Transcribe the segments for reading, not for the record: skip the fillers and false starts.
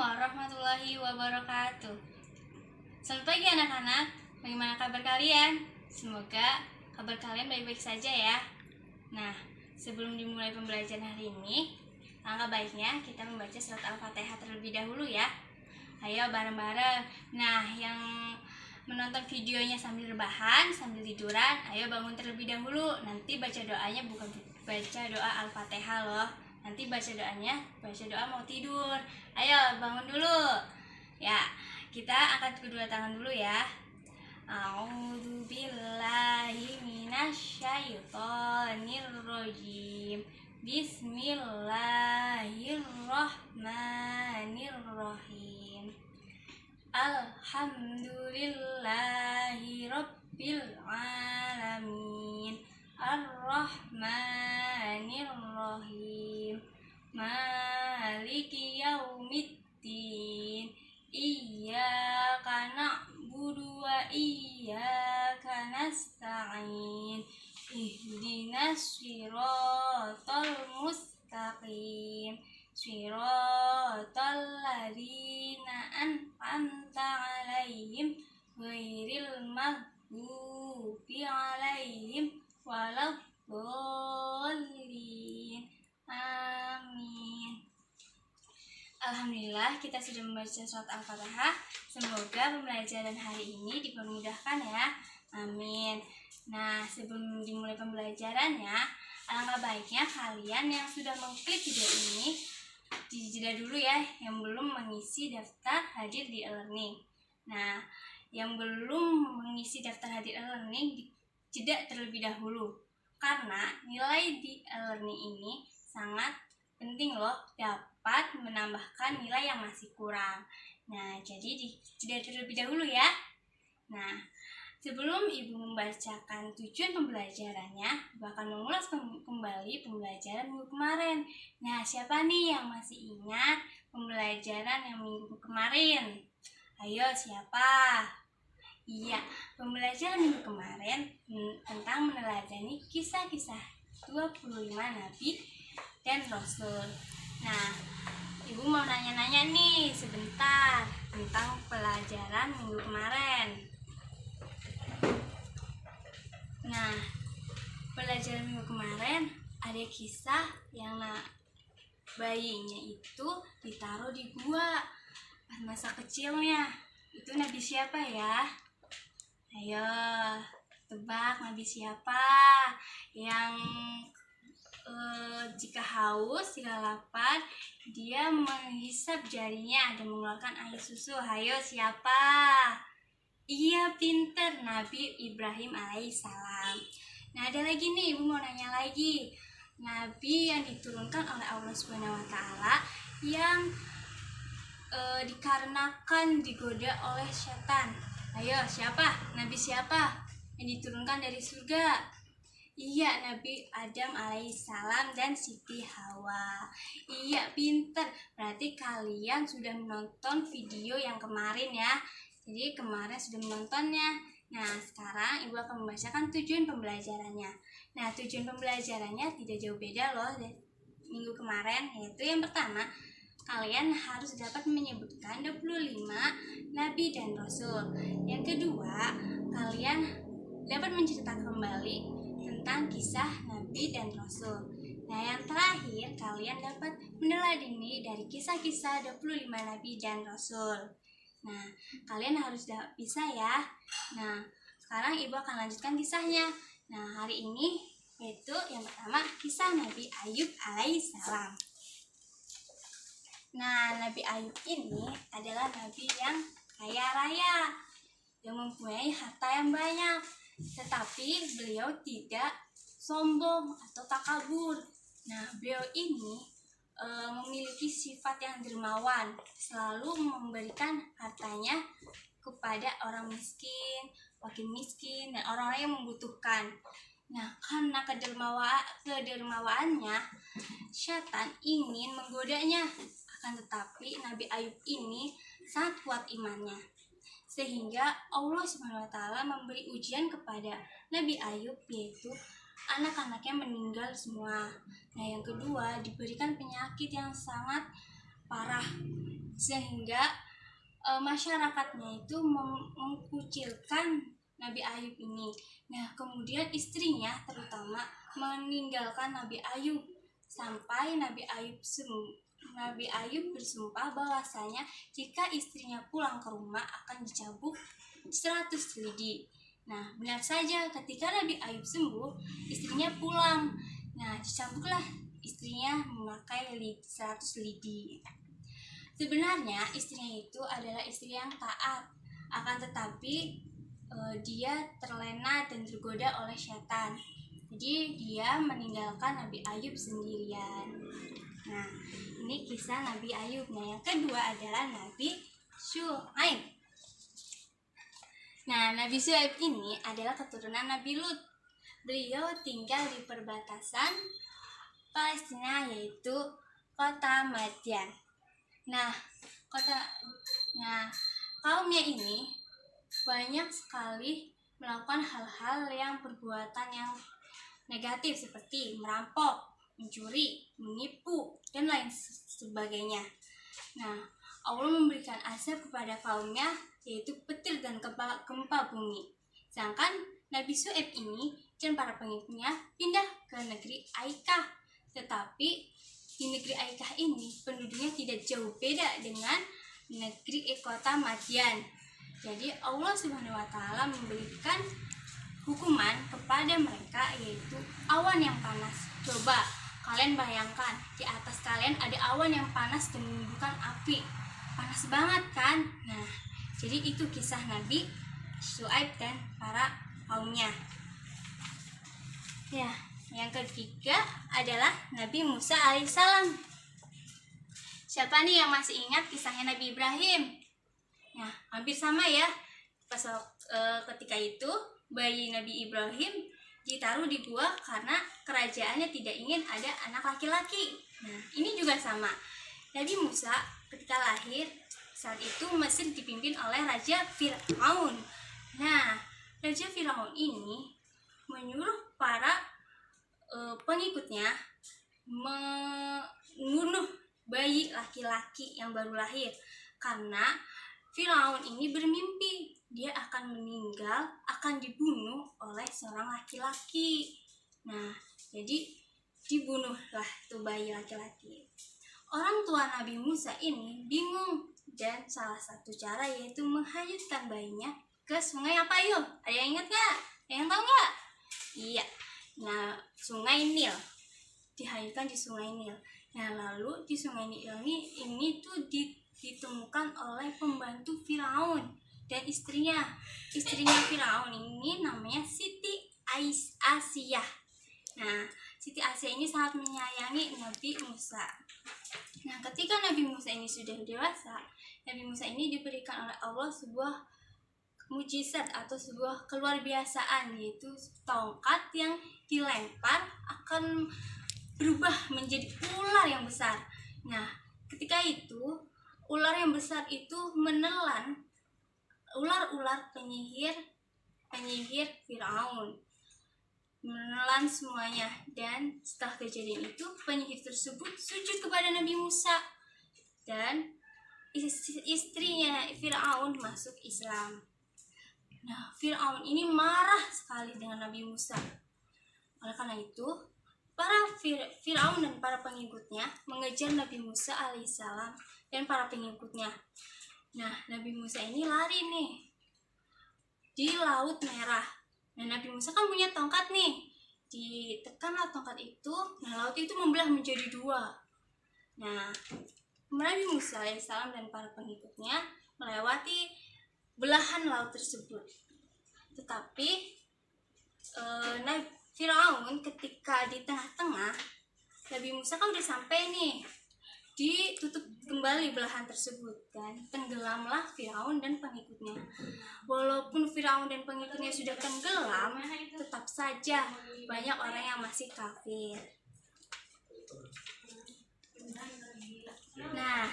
warahmatullahi wabarakatuh. Selamat pagi anak-anak, bagaimana kabar kalian? Semoga kabar kalian baik-baik saja ya. Nah, sebelum dimulai pembelajaran hari ini, langkah baiknya kita membaca surat Al-Fatihah terlebih dahulu ya. Ayo bareng-bareng. Nah, yang menonton videonya sambil rebahan, sambil tiduran, ayo bangun terlebih dahulu. Nanti baca doanya bukan baca doa Al-Fatihah loh. Nanti baca doanya, baca doa mau tidur. Ayo bangun dulu. Ya, kita angkat kedua tangan dulu ya. A'udzubillahi minasyaitonirrajim. Bismillahirrahmanirrahim. Alhamdulillahi rabbil alamin. Ar-Rahmanir-Rahim. Maliki yaumiddin. Iyyaka na'budu wa iyyaka nasta'in. Ihdinas siratal mustaqim. Siratal ladzina an'amta 'alaihim ghairil maghdubi 'alaihim waladdallin. Amin. Alhamdulillah kita sudah membaca surat Al-Fatihah. Semoga pembelajaran hari ini dipermudahkan ya. Amin. Nah, sebelum dimulai pembelajarannya, alangkah baiknya kalian yang sudah mengklik video ini dijeda dulu ya, yang belum mengisi daftar hadir di e-learning. Nah, yang belum mengisi daftar hadir e-learning jeda terlebih dahulu, karena nilai di e-learning ini sangat penting loh, dapat menambahkan nilai yang masih kurang. Nah, jadi jeda terlebih dahulu ya. Nah, sebelum Ibu membacakan tujuan pembelajarannya, Ibu akan mengulas kembali pembelajaran minggu kemarin. Nah, siapa nih yang masih ingat pembelajaran yang minggu kemarin? Ayo, siapa? Iya, pembelajaran minggu kemarin tentang meneladani kisah-kisah 25 Nabi dan Rasul. Nah, Ibu mau nanya-nanya nih sebentar tentang pelajaran minggu kemarin. Nah, pelajaran minggu kemarin ada kisah yang bayinya itu ditaruh di gua pas masa kecilnya. Itu Nabi siapa ya? Ayo tebak, Nabi siapa yang jika haus, jika lapar, dia menghisap jarinya dan mengeluarkan air susu. Ayo siapa? Iya, pinter, Nabi Ibrahim alaihissalam. Nah, ada lagi nih, Ibu mau nanya lagi. Nabi yang diturunkan oleh Allah SWT yang dikarenakan digoda oleh setan. Ayo, siapa? Nabi siapa yang diturunkan dari surga? Iya, Nabi Adam alaihissalam dan Siti Hawa. Iya, pinter. Berarti kalian sudah menonton video yang kemarin ya. Jadi kemarin sudah menontonnya. Nah, sekarang Ibu akan membacakan tujuan pembelajarannya. Nah, tujuan pembelajarannya tidak jauh beda loh dari minggu kemarin. Yaitu yang pertama, kalian harus dapat menyebutkan 25 Nabi dan Rasul. Yang kedua, kalian dapat menceritakan kembali tentang kisah Nabi dan Rasul. Nah, yang terakhir, kalian dapat meneladani dari kisah-kisah 25 Nabi dan Rasul. Nah, kalian harus bisa ya. Nah, sekarang Ibu akan lanjutkan kisahnya. Nah, hari ini yaitu yang pertama, kisah Nabi Ayub alaihissalam. Nah, Nabi Ayub ini adalah Nabi yang kaya raya, yang mempunyai harta yang banyak. Tetapi beliau tidak sombong atau takabur. Nah, beliau ini memiliki sifat yang dermawan, selalu memberikan hartanya kepada orang miskin, wakil miskin, dan orang-orang yang membutuhkan. Nah, karena kedermawaannya, syaitan ingin menggodanya. Akan tetapi Nabi Ayub ini sangat kuat imannya, sehingga Allah SWT memberi ujian kepada Nabi Ayub, yaitu anak-anaknya meninggal semua. Nah, yang kedua, diberikan penyakit yang sangat parah. sehingga masyarakatnya itu mengkucilkan Nabi Ayub ini. Nah, kemudian istrinya terutama meninggalkan Nabi Ayub sampai Nabi Ayub bersumpah bahwasanya jika istrinya pulang ke rumah akan dicambuk 100 lidi. Nah, benar saja ketika Nabi Ayub sembuh, istrinya pulang. Nah, dicambuklah istrinya memakai 100 lidi. Sebenarnya istrinya itu adalah istri yang taat, akan tetapi dia terlena dan tergoda oleh setan. Jadi dia meninggalkan Nabi Ayub sendirian. Nah, ini kisah Nabi Ayub. Nah, yang kedua adalah Nabi Syuaib. Nah, Nabi Syuaib ini adalah keturunan Nabi Lut. Beliau tinggal di perbatasan Palestina, yaitu kota Madyan. Nah, kaumnya ini banyak sekali melakukan hal-hal yang perbuatan yang negatif seperti merampok, mencuri, menipu, dan lain sebagainya. Nah, Allah memberikan azab kepada kaumnya, yaitu petir dan gempa bumi. Sedangkan Nabi Syuaib ini dan para pengikutnya pindah ke negeri Aikah. Tetapi di negeri Aikah ini penduduknya tidak jauh beda dengan negeri kota Madyan. Jadi Allah Subhanahu wa taala memberikan hukuman kepada mereka, yaitu awan yang panas. Coba kalian bayangkan, di atas kalian ada awan yang panas dan menimbulkan api. Panas banget kan? Nah, jadi itu kisah Nabi Syuaib dan para kaumnya. Ya, yang ketiga adalah Nabi Musa alaihissalam. Siapa nih yang masih ingat kisahnya Nabi Ibrahim? Nah, hampir sama ya. Pas ketika itu bayi Nabi Ibrahim ditaruh di gua karena kerajaannya tidak ingin ada anak laki-laki. Nah, ini juga sama. Nabi Musa ketika lahir, saat itu Mesir dipimpin oleh Raja Fir'aun. Nah, Raja Fir'aun ini menyuruh para pengikutnya membunuh bayi laki-laki yang baru lahir, karena Firaun ini bermimpi dia akan meninggal, akan dibunuh oleh seorang laki-laki. Nah, jadi dibunuhlah tuh bayi laki-laki. Orang tua Nabi Musa ini bingung, dan salah satu cara yaitu menghanyutkan bayinya ke sungai apa yuk? Ada yang ingat nggak? Ada yang tahu nggak? Iya. Nah, sungai Nil. Dihanyutkan di sungai Nil. Nah, lalu di sungai Nil ini tuh ditemukan oleh pembantu Firaun dan istrinya. Istrinya Firaun ini namanya Siti Asiyah. Nah, Siti Asiyah ini sangat menyayangi Nabi Musa. Nah, ketika Nabi Musa ini sudah dewasa, Nabi Musa ini diberikan oleh Allah sebuah mujizat atau sebuah keluar biasaan, yaitu tongkat yang dilempar akan berubah menjadi ular yang besar. Nah, ketika itu ular yang besar itu menelan ular-ular penyihir Firaun, menelan semuanya. Dan setelah kejadian itu, penyihir tersebut sujud kepada Nabi Musa, dan istrinya Firaun masuk Islam. Nah, Firaun ini marah sekali dengan Nabi Musa. Oleh karena itu, para Firaun dan para pengikutnya mengejar Nabi Musa alaihissalam dan para pengikutnya. Nah, Nabi Musa ini lari nih di Laut Merah. Nah, Nabi Musa kan punya tongkat nih. Ditekanlah tongkat itu, nah laut itu membelah menjadi dua. Nah, Nabi Musa alaihissalam dan para pengikutnya melewati belahan laut tersebut. Tetapi Firaun ketika di tengah-tengah, Nabi Musa kan udah sampai nih, ditutup kembali belahan tersebut, dan tenggelamlah Firaun dan pengikutnya. Walaupun Firaun dan pengikutnya sudah tenggelam, tetap saja banyak orang yang masih kafir. Nah,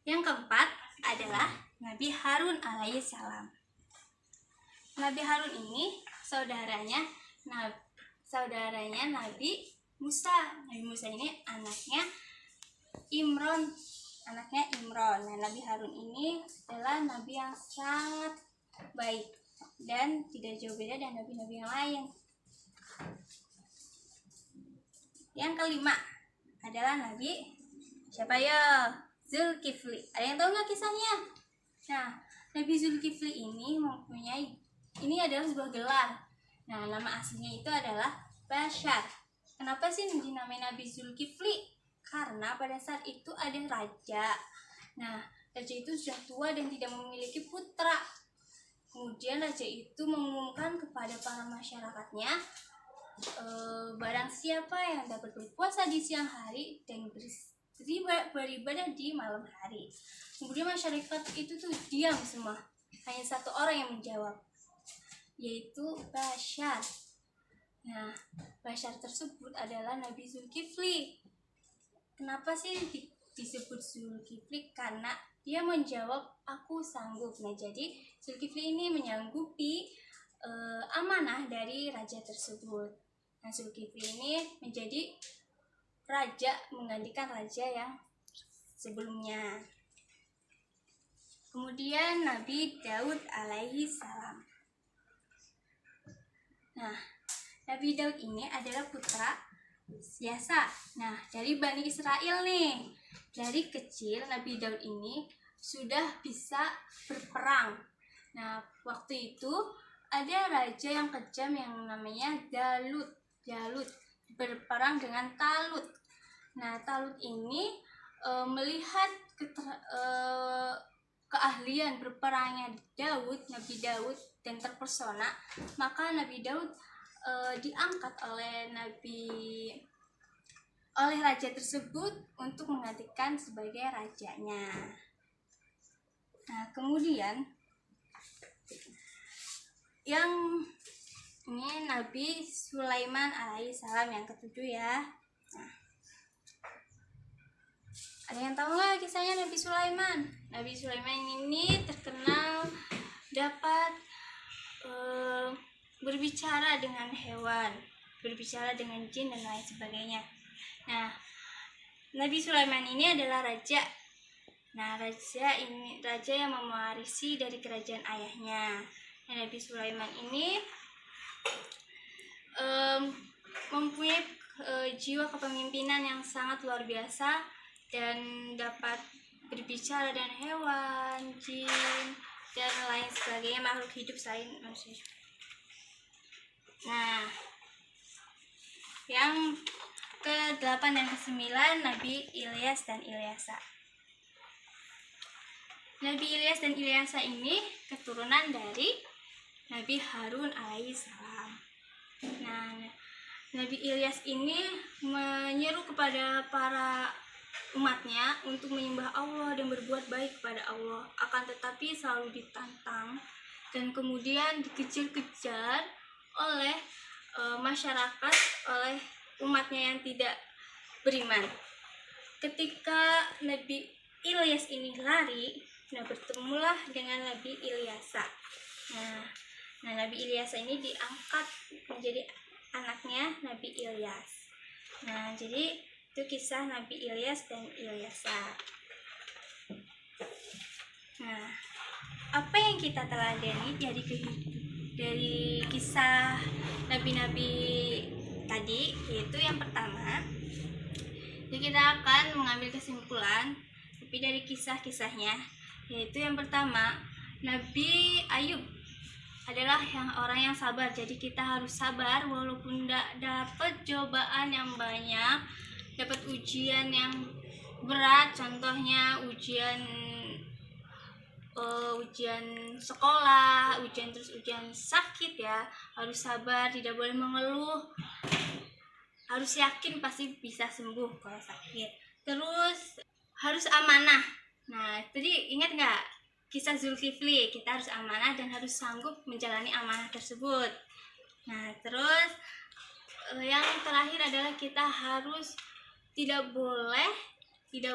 yang keempat adalah Nabi Harun alaihissalam. Nabi Harun ini saudaranya Nabi Musa. Nabi Musa ini anaknya Imron anaknya Imron. Nah, Nabi Harun ini adalah nabi yang sangat baik dan tidak jauh beda dengan nabi-nabi yang lain. Yang kelima adalah Nabi siapa ya? Zulkifli. Ada yang tahu nggak kisahnya? Nah, Nabi Zulkifli ini adalah sebuah gelar. Nah, nama aslinya itu adalah Bashar. Kenapa sih dinamai Nabi Zulkifli? Karena pada saat itu ada raja. Nah, raja itu sudah tua dan tidak memiliki putra. Kemudian raja itu mengumumkan kepada para masyarakatnya, barang siapa yang dapat berpuasa di siang hari dan beribadah di malam hari. Kemudian masyarakat itu tuh diam semua. Hanya satu orang yang menjawab, yaitu Bashar. Nah, Bashar tersebut adalah Nabi Zulkifli. Kenapa sih disebut Zulkifli? Karena dia menjawab, aku sanggup. Nah, jadi Zulkifli ini menyanggupi amanah dari raja tersebut. Nah, Zulkifli ini menjadi raja menggantikan raja yang sebelumnya. Kemudian Nabi Daud alaihi salam. Nah, Nabi Daud ini adalah putra Yasa. Nah, dari Bani Israel nih. Dari kecil Nabi Daud ini sudah bisa berperang. Nah, waktu itu ada raja yang kejam yang namanya Jalut berperang dengan Talut. Nah, Talut ini melihat keahlian berperangnya Nabi Daud dan terpesona, maka Nabi Daud diangkat oleh raja tersebut untuk menggantikan sebagai rajanya. Nah, kemudian yang ini Nabi Sulaiman alaihissalam yang ketujuh ya. Nah, ada yang tahu nggak kisahnya Nabi Sulaiman? Nabi Sulaiman ini terkenal dapat berbicara dengan hewan, berbicara dengan jin dan lain sebagainya. Nah, Nabi Sulaiman ini adalah raja. Nah, raja yang mewarisi dari kerajaan ayahnya. Nah, Nabi Sulaiman ini mempunyai jiwa kepemimpinan yang sangat luar biasa dan dapat berbicara dengan hewan, jin, dan lain sebagainya, makhluk hidup selain manusia. Nah, yang ke-8 dan ke-9 Nabi Ilyas dan Ilyasa. Nabi Ilyas dan Ilyasa ini keturunan dari Nabi Harun alaihissalam. Nah, Nabi Ilyas ini menyeru kepada para umatnya untuk menyembah Allah dan berbuat baik kepada Allah. Akan tetapi selalu ditantang dan kemudian dikejar-kejar oleh masyarakat, oleh umatnya yang tidak beriman. Ketika Nabi Ilyas ini lari, nah bertemulah dengan Nabi Ilyasa. Nah, Nabi Ilyasa ini diangkat menjadi anaknya Nabi Ilyas. Nah, jadi itu kisah Nabi Ilyas dan Ilyasa. Nah, apa yang kita teladani dari kisah nabi-nabi tadi, yaitu yang pertama, jadi kita akan mengambil kesimpulan tapi dari kisah-kisahnya, yaitu yang pertama, Nabi Ayub adalah orang yang sabar. Jadi kita harus sabar walaupun tidak dapat cobaan yang banyak, dapat ujian yang berat, contohnya ujian sekolah, ujian sakit ya, harus sabar, tidak boleh mengeluh, harus yakin pasti bisa sembuh kalau sakit. Terus harus amanah. Nah, tadi ingat nggak kisah Zulkifli? Kita harus amanah dan harus sanggup menjalani amanah tersebut. Nah, terus yang terakhir adalah kita harus tidak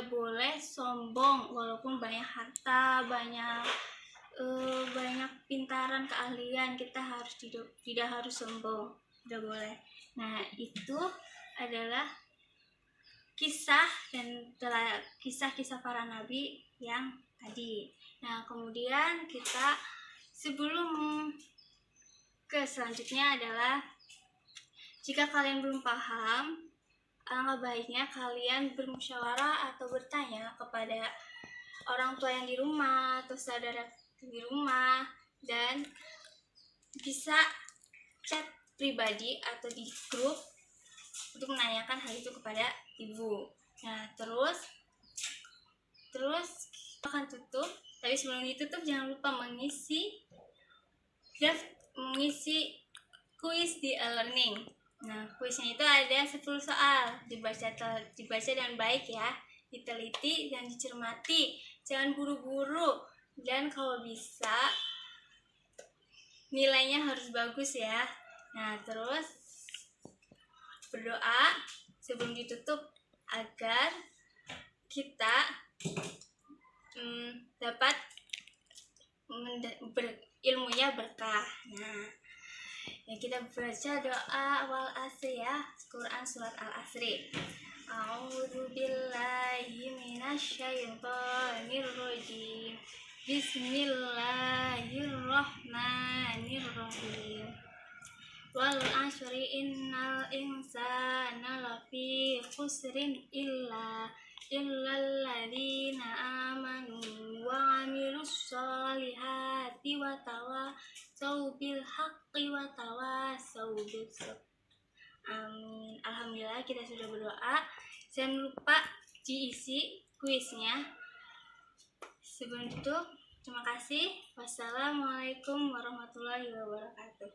boleh sombong walaupun banyak harta, banyak pintaran, keahlian. Kita harus tidak harus sombong, tidak boleh. Nah, itu adalah kisah dan kisah-kisah para nabi yang tadi. Nah, kemudian kita sebelum ke selanjutnya adalah jika kalian belum paham, alangkah baiknya kalian bermusyawarah atau bertanya kepada orang tua yang di rumah atau saudara di rumah, dan bisa chat pribadi atau di grup untuk menanyakan hal itu kepada ibu. Nah, terus akan tutup, tapi sebelum ditutup jangan lupa mengisi kuis di e-learning. Nah, kuisnya itu ada 10 soal, dibaca dengan baik ya, diteliti dan dicermati, jangan buru-buru, dan kalau bisa nilainya harus bagus ya. Nah, terus berdoa sebelum ditutup agar kita dapat ilmunya berkah. Nah, ya kita baca doa awal asri ya, Quran surat Al-Asri. A'udzu billahi minasyaitonir rajim. Bismillahirrahmanirrahim. Wal 'asri innal insana lafi khusrin illa illalladzina amanu wa 'amilus sholihati wa tawassaw bil haqqi wa tawassaw bis sabr. Amin. Alhamdulillah kita sudah berdoa. Jangan lupa diisi kuisnya. Sebelum itu, terima kasih. Wassalamualaikum warahmatullahi wabarakatuh.